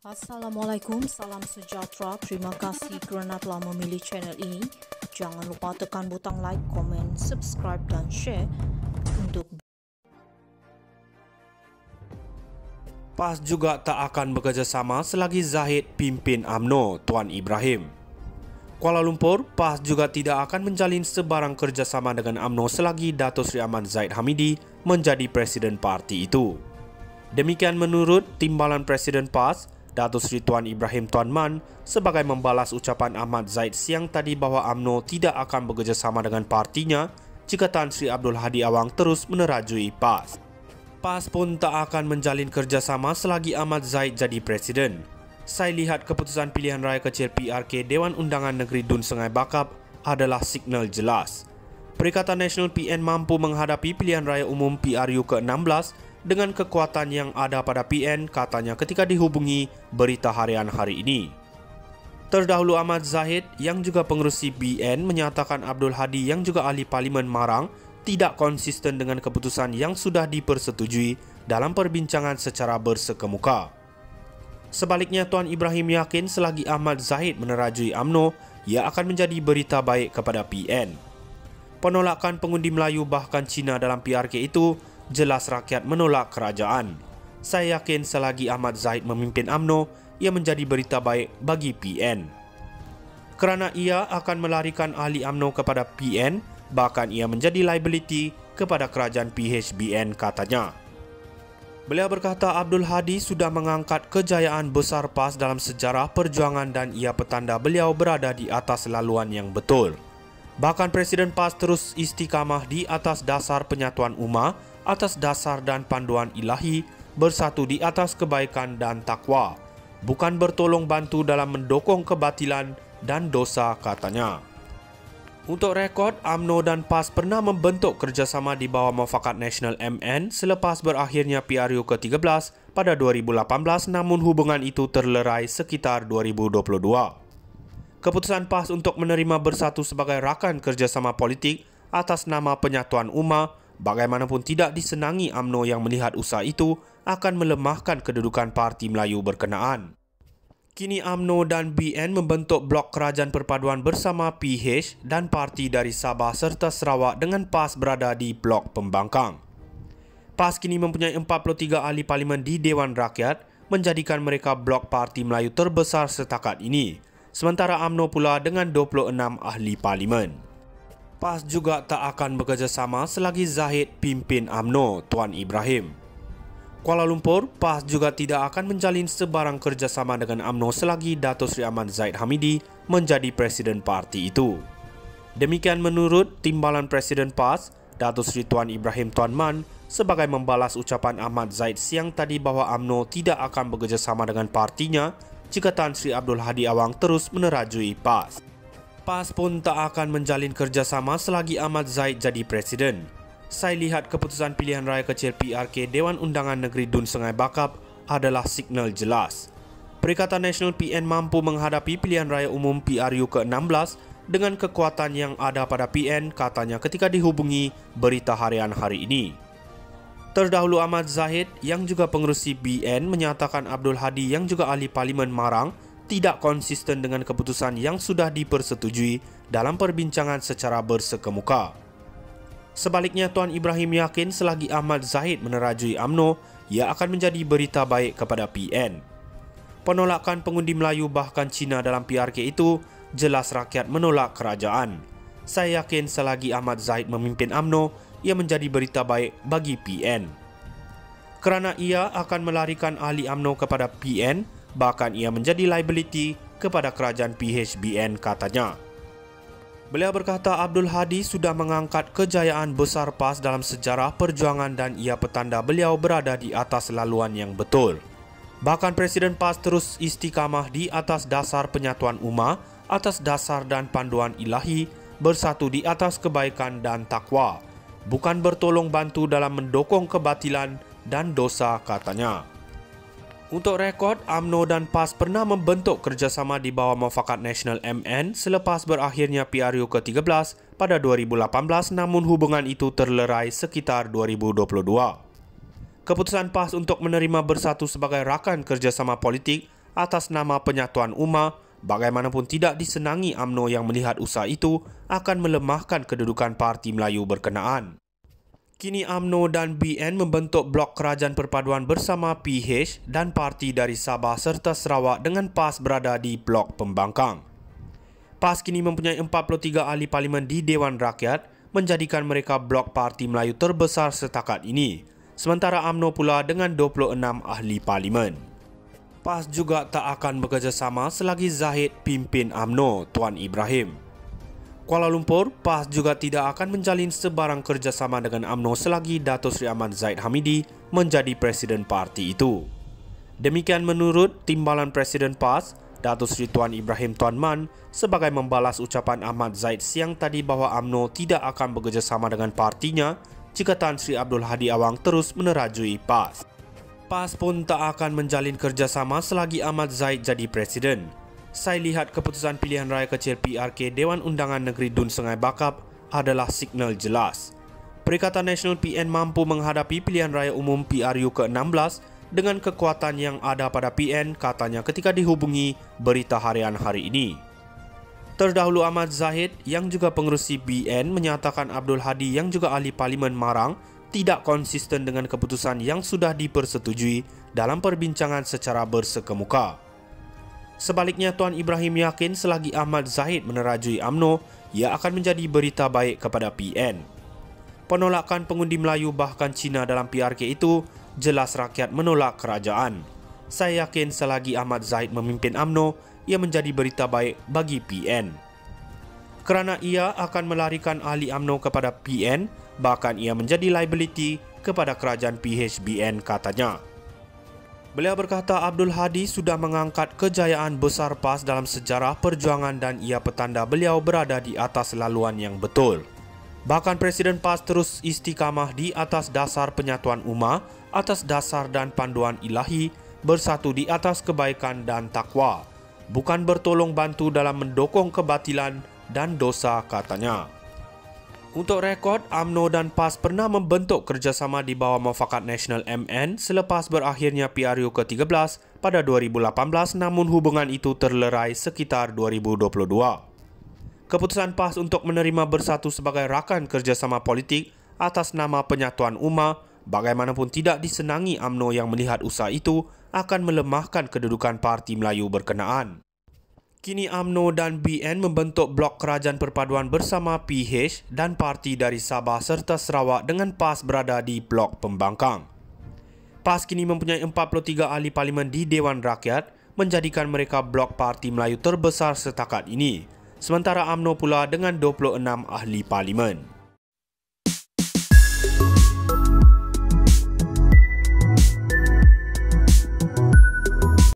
Assalamualaikum, salam sejahtera. Terima kasih kerana telah memilih channel ini. Jangan lupa tekan butang like, komen, subscribe dan share untuk PAS juga tak akan bekerjasama selagi Zahid pimpin UMNO, Tuan Ibrahim. Kuala Lumpur, PAS juga tidak akan menjalin sebarang kerjasama dengan UMNO selagi Dato' Sri Ahmad Zahid Hamidi menjadi Presiden parti itu. Demikian menurut Timbalan Presiden PAS, Dato' Sri Tuan Ibrahim Tuan Man sebagai membalas ucapan Ahmad Zahid siang tadi bahawa UMNO tidak akan bekerjasama dengan partinya jika Tan Sri Abdul Hadi Awang terus menerajui PAS. PAS pun tak akan menjalin kerjasama selagi Ahmad Zahid jadi Presiden. Saya lihat keputusan pilihan raya kecil PRK Dewan Undangan Negeri Dun Sungai Bakap adalah signal jelas. Perikatan Nasional PN mampu menghadapi pilihan raya umum PRU ke-16 dengan kekuatan yang ada pada PN, katanya ketika dihubungi Berita Harian hari ini. Terdahulu Ahmad Zahid yang juga pengerusi BN menyatakan Abdul Hadi yang juga ahli Parlimen Marang tidak konsisten dengan keputusan yang sudah dipersetujui dalam perbincangan secara bersekemuka. Sebaliknya, Tuan Ibrahim yakin selagi Ahmad Zahid menerajui UMNO, ia akan menjadi berita baik kepada PN. Penolakan pengundi Melayu bahkan Cina dalam PRK itu jelas rakyat menolak kerajaan. Saya yakin selagi Ahmad Zahid memimpin UMNO, ia menjadi berita baik bagi PN. Kerana ia akan melarikan ahli UMNO kepada PN, bahkan ia menjadi liability kepada kerajaan PHBN, katanya. Beliau berkata Abdul Hadi sudah mengangkat kejayaan besar PAS dalam sejarah perjuangan dan ia petanda beliau berada di atas laluan yang betul. Bahkan Presiden PAS terus istiqamah di atas dasar penyatuan ummah, atas dasar dan panduan ilahi, bersatu di atas kebaikan dan takwa, bukan bertolong bantu dalam mendokong kebatilan dan dosa, katanya. Untuk rekod, UMNO dan PAS pernah membentuk kerjasama di bawah Muafakat Nasional MN selepas berakhirnya PRU ke-13 pada 2018, namun hubungan itu terlerai sekitar 2022. Keputusan PAS untuk menerima bersatu sebagai rakan kerjasama politik atas nama penyatuan ummah bagaimanapun tidak disenangi UMNO yang melihat usaha itu akan melemahkan kedudukan Parti Melayu berkenaan. Kini UMNO dan BN membentuk blok kerajaan perpaduan bersama PH dan parti dari Sabah serta Sarawak dengan PAS berada di blok pembangkang. PAS kini mempunyai 43 ahli parlimen di Dewan Rakyat, menjadikan mereka blok Parti Melayu terbesar setakat ini, sementara UMNO pula dengan 26 ahli parlimen. PAS juga tak akan bekerjasama selagi Zahid pimpin UMNO, Tuan Ibrahim. Kuala Lumpur, PAS juga tidak akan menjalin sebarang kerjasama dengan UMNO selagi Dato' Sri Ahmad Zahid Hamidi menjadi Presiden parti itu. Demikian menurut Timbalan Presiden PAS, Dato' Sri Tuan Ibrahim Tuan Man sebagai membalas ucapan Ahmad Zahid siang tadi bahawa UMNO tidak akan bekerjasama dengan partinya jika Tan Sri Abdul Hadi Awang terus menerajui PAS. PAS pun tak akan menjalin kerjasama selagi Ahmad Zahid jadi Presiden. Saya lihat keputusan pilihan raya kecil PRK Dewan Undangan Negeri Dun Sungai Bakap adalah signal jelas. Perikatan Nasional PN mampu menghadapi pilihan raya umum PRU ke-16 dengan kekuatan yang ada pada PN, katanya ketika dihubungi Berita Harian hari ini. Terdahulu Ahmad Zahid yang juga pengerusi BN menyatakan Abdul Hadi yang juga ahli Parlimen Marang tidak konsisten dengan keputusan yang sudah dipersetujui dalam perbincangan secara bersekemuka. Sebaliknya, Tuan Ibrahim yakin selagi Ahmad Zahid menerajui UMNO, ia akan menjadi berita baik kepada PN. Penolakan pengundi Melayu bahkan Cina dalam PRK itu jelas rakyat menolak kerajaan. Saya yakin selagi Ahmad Zahid memimpin UMNO, ia menjadi berita baik bagi PN. Kerana ia akan melarikan ahli UMNO kepada PN, bahkan ia menjadi liability kepada kerajaan PHBN, katanya. Beliau berkata Abdul Hadi sudah mengangkat kejayaan besar PAS dalam sejarah perjuangan dan ia petanda beliau berada di atas laluan yang betul. Bahkan Presiden PAS terus istiqamah di atas dasar penyatuan ummah, atas dasar dan panduan ilahi, bersatu di atas kebaikan dan takwa, bukan bertolong bantu dalam mendokong kebatilan dan dosa, katanya. Untuk rekod, UMNO dan PAS pernah membentuk kerjasama di bawah Muafakat Nasional MN selepas berakhirnya PRU ke-13 pada 2018, namun hubungan itu terlerai sekitar 2022. Keputusan PAS untuk menerima bersatu sebagai rakan kerjasama politik atas nama Penyatuan Ummah, bagaimanapun tidak disenangi UMNO yang melihat usaha itu akan melemahkan kedudukan Parti Melayu berkenaan. Kini UMNO dan BN membentuk blok kerajaan perpaduan bersama PH dan parti dari Sabah serta Sarawak dengan PAS berada di blok pembangkang. PAS kini mempunyai 43 ahli parlimen di Dewan Rakyat, menjadikan mereka blok Parti Melayu terbesar setakat ini, sementara UMNO pula dengan 26 ahli parlimen. PAS juga tak akan bekerjasama selagi Zahid pimpin UMNO, Tuan Ibrahim. Kuala Lumpur, PAS juga tidak akan menjalin sebarang kerjasama dengan UMNO selagi Datuk Seri Ahmad Zahid Hamidi menjadi Presiden parti itu. Demikian menurut Timbalan Presiden PAS, Datuk Seri Tuan Ibrahim Tuan Man, sebagai membalas ucapan Ahmad Zahid siang tadi bahawa UMNO tidak akan bekerjasama dengan partinya jika Tan Sri Abdul Hadi Awang terus menerajui PAS. PAS pun tak akan menjalin kerjasama selagi Ahmad Zahid jadi Presiden. Saya lihat keputusan pilihan raya kecil PRK Dewan Undangan Negeri Dun Sungai Bakap adalah signal jelas. Perikatan Nasional PN mampu menghadapi pilihan raya umum PRU ke-16 dengan kekuatan yang ada pada PN, katanya ketika dihubungi Berita Harian hari ini. Terdahulu Ahmad Zahid yang juga pengerusi BN menyatakan Abdul Hadi yang juga ahli parlimen Marang tidak konsisten dengan keputusan yang sudah dipersetujui dalam perbincangan secara bersekemuka. Sebaliknya, Tuan Ibrahim yakin selagi Ahmad Zahid menerajui UMNO, ia akan menjadi berita baik kepada PN. Penolakan pengundi Melayu bahkan Cina dalam PRK itu jelas rakyat menolak kerajaan. Saya yakin selagi Ahmad Zahid memimpin UMNO, ia menjadi berita baik bagi PN. Kerana ia akan melarikan ahli UMNO kepada PN, bahkan ia menjadi liability kepada kerajaan PHBN, katanya. Beliau berkata Abdul Hadi sudah mengangkat kejayaan besar PAS dalam sejarah perjuangan dan ia petanda beliau berada di atas laluan yang betul. Bahkan Presiden PAS terus istiqamah di atas dasar penyatuan ummah, atas dasar dan panduan ilahi, bersatu di atas kebaikan dan takwa, bukan bertolong bantu dalam mendokong kebatilan dan dosa, katanya. Untuk rekod, UMNO dan PAS pernah membentuk kerjasama di bawah Mufakat Nasional MN selepas berakhirnya PRU ke-13 pada 2018, namun hubungan itu terlerai sekitar 2022. Keputusan PAS untuk menerima bersatu sebagai rakan kerjasama politik atas nama Penyatuan Ummah, bagaimanapun tidak disenangi UMNO yang melihat usaha itu akan melemahkan kedudukan Parti Melayu berkenaan. Kini UMNO dan BN membentuk blok kerajaan perpaduan bersama PH dan parti dari Sabah serta Sarawak dengan PAS berada di blok pembangkang. PAS kini mempunyai 43 ahli parlimen di Dewan Rakyat, menjadikan mereka blok Parti Melayu terbesar setakat ini, sementara UMNO pula dengan 26 ahli parlimen.